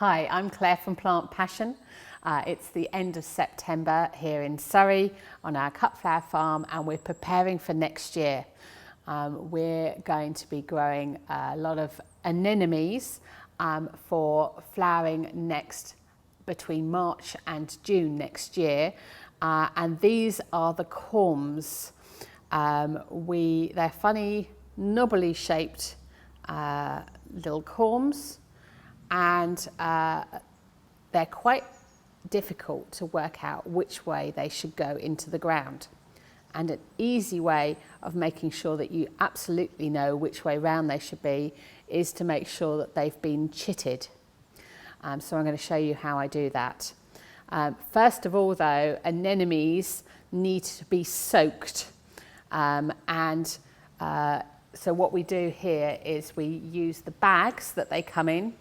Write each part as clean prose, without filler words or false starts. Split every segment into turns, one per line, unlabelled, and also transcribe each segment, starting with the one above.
Hi, I'm Claire from Plantpassion. It's the end of September here in Surrey on our cut flower farm, and we're preparing for next year. We're going to be growing a lot of anemones for flowering between March and June next year, and these are the corms. They're funny, knobbly shaped little corms, and they're quite difficult to work out which way they should go into the ground. And an easy way of making sure that you absolutely know which way round they should be is to make sure that they've been chitted. So I'm going to show you how I do that. First of all though, anemones need to be soaked, so what we do here is we use the bags that they come in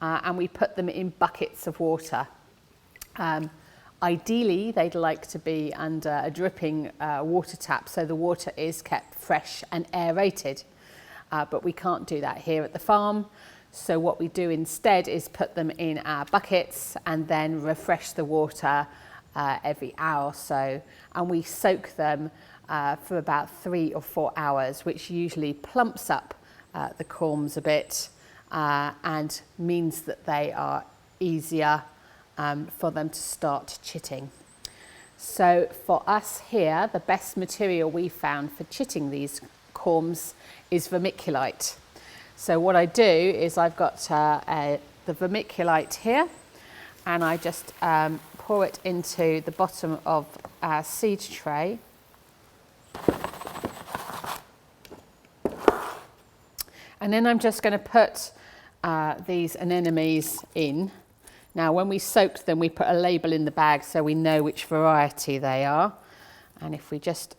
and we put them in buckets of water. Ideally, they'd like to be under a dripping water tap so the water is kept fresh and aerated, but we can't do that here at the farm. So what we do instead is put them in our buckets and then refresh the water every hour or so, and we soak them for about 3 or 4 hours, which usually plumps up the corms a bit and means that they are easier for them to start chitting. So for us here, the best material we found for chitting these corms is vermiculite. So what I do is I've got the vermiculite here, and I just pour it into the bottom of our seed tray. And then I'm just going to put these anemones in. Now when we soaked them, we put a label in the bag so we know which variety they are. And if we just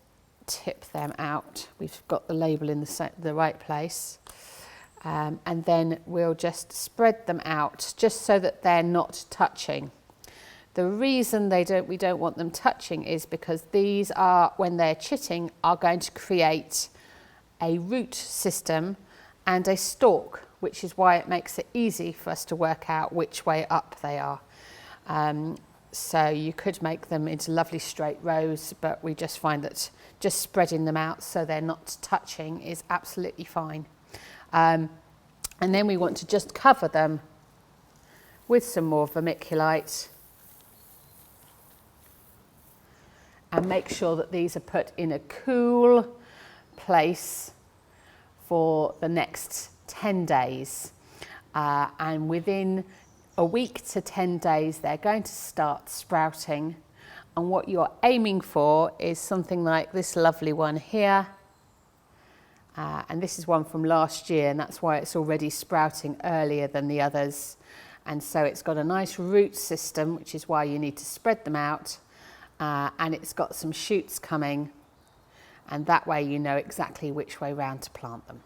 tip them out, we've got the label in the right place. And then we'll just spread them out just so that they're not touching. The reason we don't want them touching is because these are, when they're chitting, are going to create a root system and a stalk, which is why it makes it easy for us to work out which way up they are. So you could make them into lovely straight rows, but we just find that just spreading them out so they're not touching is absolutely fine. And then we want to just cover them with some more vermiculite and make sure that these are put in a cool place for the next 10 days. And within a week to 10 days, they're going to start sprouting. And what you're aiming for is something like this lovely one here. And this is one from last year, and that's why it's already sprouting earlier than the others. And so it's got a nice root system, which is why you need to spread them out. And it's got some shoots coming, and that way you know exactly which way round to plant them.